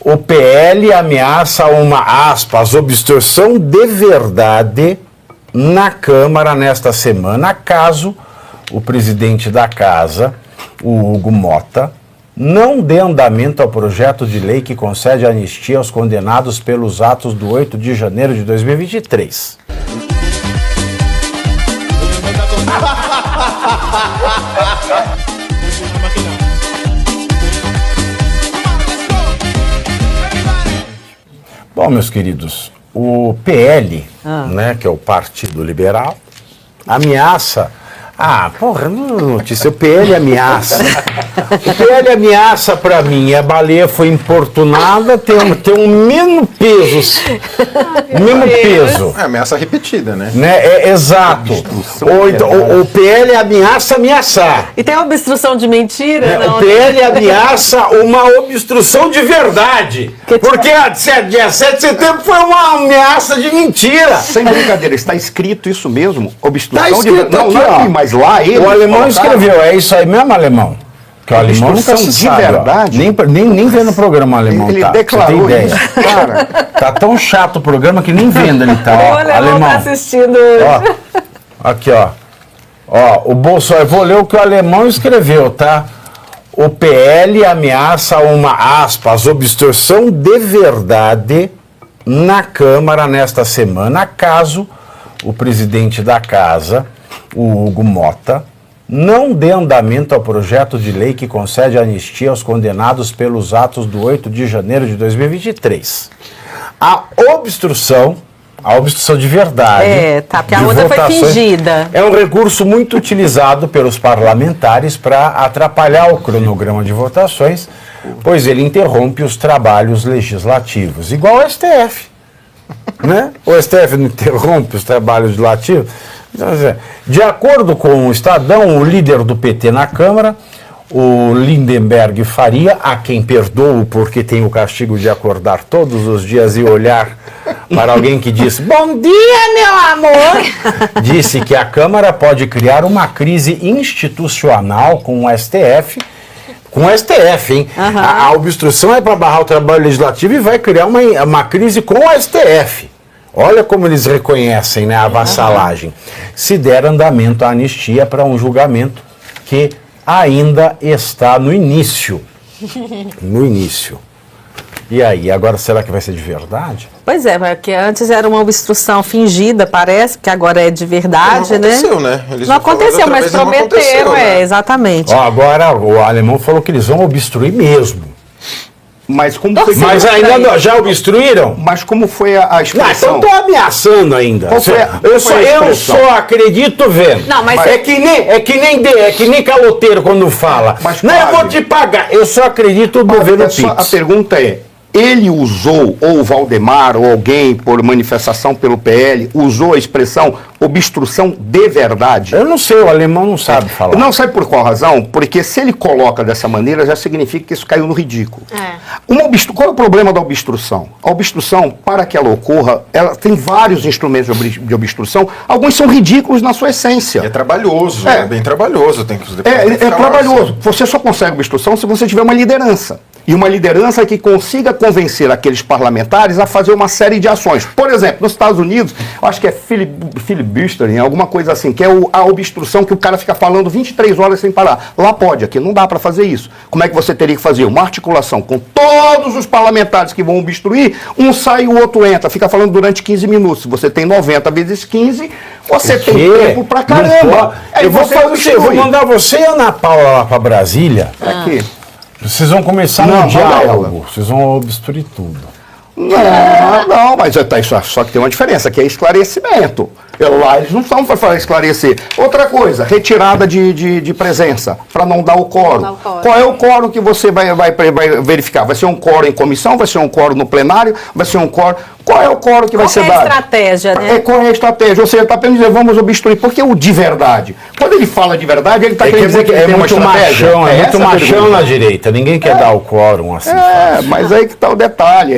O PL ameaça uma, aspas, obstrução de verdade na Câmara nesta semana, caso o presidente da Casa, o Hugo Mota, não dê andamento ao projeto de lei que concede anistia aos condenados pelos atos do 8 de janeiro de 2023. Bom, meus queridos, o PL, né, que é o Partido Liberal, ameaça... notícia, o PL ameaça. O PL ameaça pra mim, a baleia foi importunada, tem um mesmo peso. Mesmo peso. É ameaça repetida, né? Exato. O PL ameaça ameaçar. E tem a obstrução de mentira, não? O PL ameaça uma obstrução de verdade. Porque dia 7 de setembro foi uma ameaça de mentira. Sem brincadeira, está escrito isso mesmo? Obstrução Tá escrito de aqui, verdade. ó. Mas lá ele... O alemão escreveu, é isso aí mesmo, alemão? Que o alemão nunca se sabe, verdade. Nem vê no programa alemão, ele tá? declarou Você tem ideia? isso, cara. Tá tão chato o programa que nem vendo ele tá. O Ó, alemão tá assistindo. Ó, aqui, ó. Ó, o Bolsonaro, eu vou ler o que o alemão escreveu, tá? O PL ameaça uma, aspas, obstrução de verdade na Câmara nesta semana, caso o presidente da Casa, o Hugo Mota, não dê andamento ao projeto de lei que concede anistia aos condenados pelos atos do 8 de janeiro de 2023. A obstrução de verdade... porque a outra foi fingida. É um recurso muito utilizado pelos parlamentares para atrapalhar o cronograma de votações, pois ele interrompe os trabalhos legislativos, igual o STF. Né? O STF não interrompe os trabalhos legislativos. De acordo com o Estadão, o líder do PT na Câmara, o Lindenberg Faria, a quem perdoo porque tem o castigo de acordar todos os dias e olhar para alguém que diz bom dia, meu amor, disse que a Câmara pode criar uma crise institucional com o STF. Com o STF, hein? Uhum. A obstrução é para barrar o trabalho legislativo e vai criar uma crise com o STF. Olha como eles reconhecem, né, a vassalagem. Se der andamento à anistia para um julgamento que ainda está no início. No início. E aí, agora será que vai ser de verdade? Pois é, porque antes era uma obstrução fingida, parece, porque agora é de verdade, não aconteceu, né? Não aconteceu, mas prometeram, né? Exatamente. Ó, agora o alemão falou que eles vão obstruir mesmo. Mas como foi? Mas ainda já obstruíram? Mas como foi a expressão? Então estou ameaçando ainda. Eu só acredito vendo. Não, mas é que nem caloteiro quando fala. Mas não, eu vou te pagar. Eu só acredito no governo Pix. A pergunta é, ele usou, ou o Valdemar, ou alguém, por manifestação pelo PL, usou a expressão obstrução de verdade? Eu não sei, o alemão não sabe falar. Não sabe por qual razão? Porque se ele coloca dessa maneira, já significa que isso caiu no ridículo. Qual é o problema da obstrução? A obstrução, para que ela ocorra, ela tem vários instrumentos de obstrução, alguns são ridículos na sua essência. É trabalhoso, é bem trabalhoso. Tem que é trabalhoso. Você só consegue obstrução se você tiver uma liderança. E uma liderança que consiga convencer aqueles parlamentares a fazer uma série de ações. Por exemplo, nos Estados Unidos, acho que é filibustering, alguma coisa assim, que é a obstrução que o cara fica falando 23 horas sem parar. Lá pode, aqui não dá para fazer isso. Como é que você teria que fazer? Uma articulação com todos os parlamentares que vão obstruir, um sai e o outro entra, fica falando durante 15 minutos. Se você tem 90 vezes 15, você tem tempo pra caramba. Eu vou mandar você e a Ana Paula lá para Brasília. Aqui. Vocês vão começar no diálogo, vocês vão obstruir tudo. Não, mas só que tem uma diferença, que é esclarecimento. Lá eles não estão para esclarecer. Outra coisa, retirada de presença, para não dar o quórum. Qual é o quórum que você vai verificar? Vai ser um quórum em comissão, vai ser um quórum no plenário, vai ser um quórum... Qual é o quórum que vai ser dado? Qual é a estratégia, né? Qual é a estratégia? Ou seja, está apenas dizendo, vamos obstruir. Porque o de verdade, quando ele fala de verdade, ele está querendo dizer que ele tem uma estratégia. É muito machão na direita, ninguém quer dar o quórum assim. Mas aí que está o detalhe.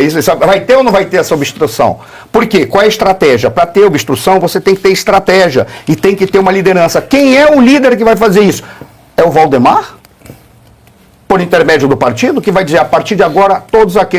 Vai ter ou não vai ter essa obstrução? Por quê? Qual é a estratégia? Para ter obstrução, você tem que ter estratégia e tem que ter uma liderança. Quem é o líder que vai fazer isso? É o Valdemar? por intermédio do partido, que vai dizer, a partir de agora,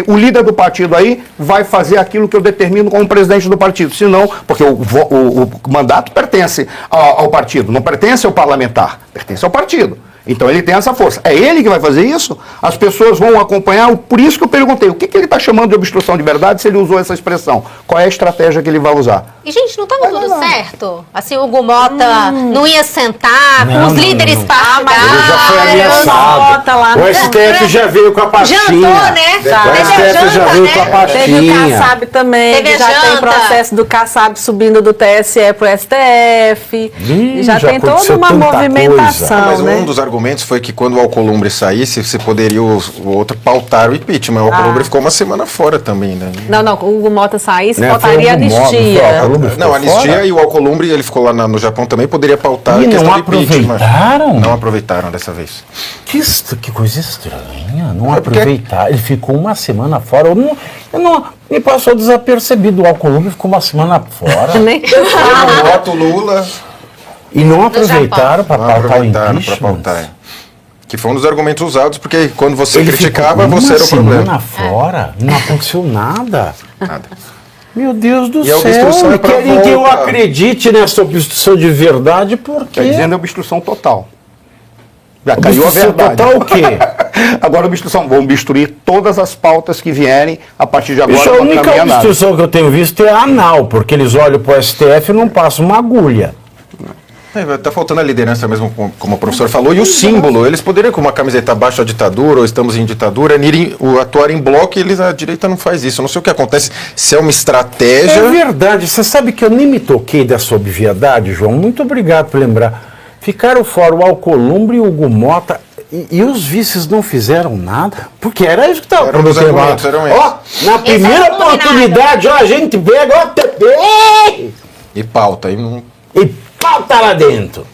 o líder do partido aí vai fazer aquilo que eu determino como presidente do partido. Senão, porque o mandato pertence ao partido, não pertence ao parlamentar, pertence ao partido. Então ele tem essa força. É ele que vai fazer isso? As pessoas vão acompanhar. Por isso que eu perguntei, o que ele está chamando de obstrução de verdade se ele usou essa expressão? Qual é a estratégia que ele vai usar? E, gente, não estava tudo certo? Assim, o Hugo Mota não ia sentar com os líderes partidários. Ele já foi ameaçado. Lá O STF já veio com a pastinha. Jantou, né? O STF já veio com a pastinha. Teve o Kassab também, Teve que a já tem janta. processo do Kassab subindo do TSE para o STF. Já tem toda aconteceu uma tanta movimentação, Mas né? um dos argumentos foi que quando o Alcolumbre saísse, você poderia o outro pautar o impeachment. O Alcolumbre ficou uma semana fora também, né? Não, o Hugo Mota saísse, Né, faltaria foi o Hugo Mota, anistia. Alcolumbre ficou Não, anistia fora? e o Alcolumbre, ele ficou lá no Japão também, poderia pautar E a questão não do impeachment. aproveitaram? Não aproveitaram dessa vez. Que coisa estranha, não É porque- aproveitar. Ele ficou uma semana fora. Me passou desapercebido. O Alcolumbre ficou uma semana fora. Nem O voto Lula E não aproveitaram para não pautar o aproveitaram para impeachment. pautar. Que foi um dos argumentos usados, porque quando você Ele criticava, ficou você era o uma semana problema. fora, não aconteceu nada. Nada. Meu Deus do E a céu, obstrução é pra querem que eu volta. acredite nessa obstrução de verdade, porque... Está dizendo obstrução total. Já caiu a Obstrução verdade. total o quê? Agora obstrução, vão obstruir todas as pautas que vierem a partir de agora. Isso, a não única caminha nada. obstrução que eu tenho visto é anal, porque eles olham para o STF e não passam uma agulha. Tá faltando a liderança mesmo, como o professor falou, e o símbolo. Eles poderiam, com uma camiseta abaixo a ditadura, ou estamos em ditadura, atuar em bloco, e a direita não faz isso. Eu não sei o que acontece, se é uma estratégia. É verdade, você sabe que eu nem me toquei dessa obviedade, João? Muito obrigado por lembrar. Ficaram fora o Alcolumbre e o Hugo Mota, e os vices não fizeram nada, porque era isso que estava Era um dos argumentos, eram esses. Ó, na primeira era o combinado. oportunidade, ó, a gente pega, ó, E pauta. E não... e pauta lá dentro.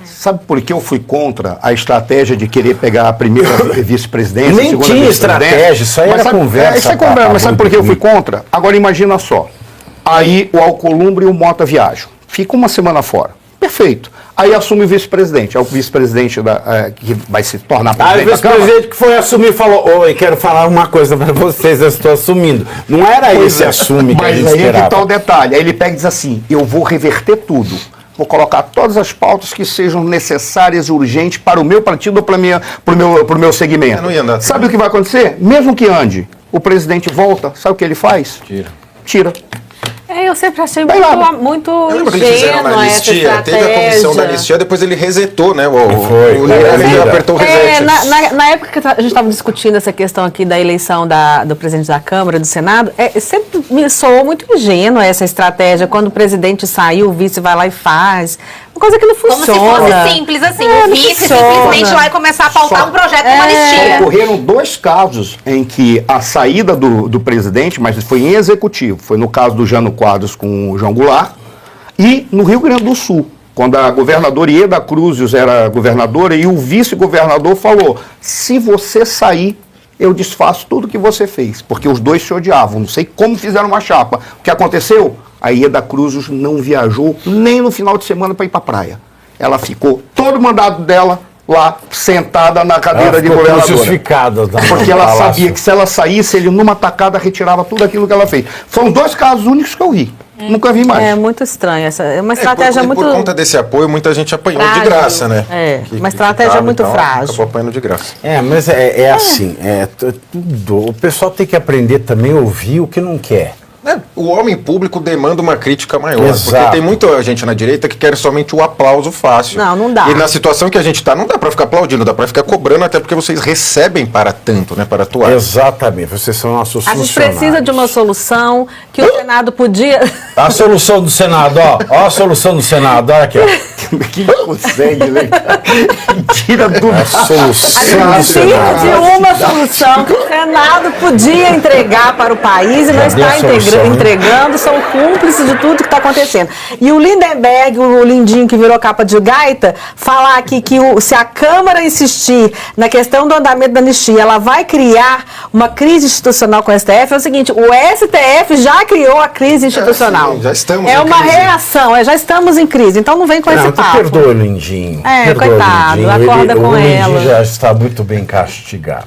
Sabe por que eu fui contra a estratégia de querer pegar a primeira vice-presidência? Nem a segunda tinha vice-presidência? estratégia, isso aí Mas era sabe- conversa Isso é pra- conversa, pra mas sabe muito por que eu fui bonito. contra? Agora imagina só. Aí o Alcolumbre e o Mota viajam. Fica uma semana fora. Perfeito. Aí assume o vice-presidente. É o vice-presidente que vai se tornar Aí o presidente da Câmara. vice-presidente que foi assumir falou: oi, quero falar uma coisa para vocês, eu estou assumindo. Não era esse assume que a Mas gente aí é que esperava. está o detalhe. Aí ele pega e diz assim: eu vou reverter tudo. Vou colocar todas as pautas que sejam necessárias e urgentes para o meu partido ou para o meu segmento. Não ia andar. Sabe o que vai acontecer? Mesmo que ande, o presidente volta, sabe o que ele faz? Tira. Eu sempre achei Vai lá. muito Eu lembro que eles fizeram na ingênua essa anistia, teve a comissão da estratégia. anistia, depois ele resetou, né? Foi. Ele apertou o reset. Na época que a gente estava discutindo essa questão aqui da eleição do presidente da Câmara, do Senado, sempre me soou muito ingênua essa estratégia. Quando o presidente saiu, o vice vai lá e faz. Uma coisa que não Como se funciona. fosse simples assim, É, o não vice funciona. simplesmente lá e começar a pautar um projeto de uma anistia. Ocorreram dois casos em que a saída do presidente, mas foi em executivo, foi no caso do Jânio Quadros com o João Goulart, e no Rio Grande do Sul, quando a governadora Ieda Cruzes era governadora e o vice-governador falou: se você sair, eu desfaço tudo que você fez, porque os dois se odiavam, não sei como fizeram uma chapa. O que aconteceu? A Ieda Cruzes não viajou nem no final de semana para ir para a praia. Ela ficou todo o mandato dela lá, sentada na cadeira de governadora. crucificada. Porque ela sabia que se ela saísse, ele numa tacada retirava tudo aquilo que ela fez. Foram dois casos únicos que eu vi. Nunca vi mais. É muito estranho. É uma estratégia por muito. conta desse apoio, muita gente apanhou frágil. de graça, né? É, Que- uma que estratégia ficava, muito então, frágil. Acabou apanhando de graça. Mas é assim, tudo. O pessoal tem que aprender também a ouvir o que não quer. O homem público demanda uma crítica maior. Exato. Porque tem muita gente na direita que quer somente o aplauso fácil. Não dá. E na situação que a gente está, não dá para ficar aplaudindo, dá para ficar cobrando, até porque vocês recebem para tanto, né? Para atuar. Exatamente, vocês são nossos A gente funcionários. precisa de uma solução que o Senado podia. A solução do Senado, ó a solução do Senado, olha aqui, ó. Quem consegue, né? Tira do A solução do Precisa de Senado. uma solução que o Senado podia entregar para o país e não Cadê está a solução? entregando, são cúmplices de tudo que está acontecendo. E o Lindenberg, o lindinho que virou capa de gaita, falar aqui que se a Câmara insistir na questão do andamento da anistia, ela vai criar uma crise institucional com o STF, é o seguinte, o STF já criou a crise institucional. Sim, já estamos é em uma crise. reação, já estamos em crise, então não vem com esse papo. Perdoa o Lindinho. É, coitado, acorda com o ela. Lindinho já está muito bem castigado.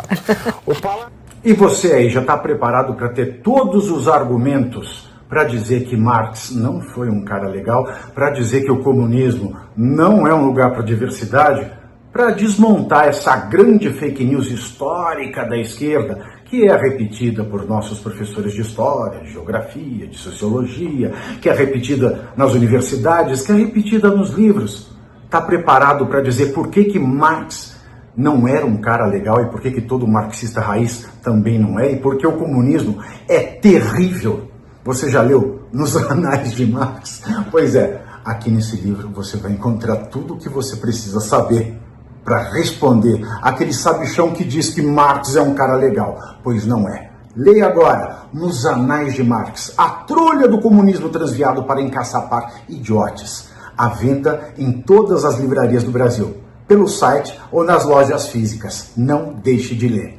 E você aí já está preparado para ter todos os argumentos para dizer que Marx não foi um cara legal, para dizer que o comunismo não é um lugar para diversidade, para desmontar essa grande fake news histórica da esquerda, que é repetida por nossos professores de história, de geografia, de sociologia, que é repetida nas universidades, que é repetida nos livros. Está preparado para dizer por que Marx não era um cara legal e por que todo marxista raiz também não é, e porque o comunismo é terrível. Você já leu nos Anais de Marx? Pois é, aqui nesse livro você vai encontrar tudo o que você precisa saber para responder aquele sabichão que diz que Marx é um cara legal, pois não é. Leia agora, nos Anais de Marx, a trolha do comunismo transviado para encaçapar idiotes. À venda em todas as livrarias do Brasil, pelo site ou nas lojas físicas. Não deixe de ler.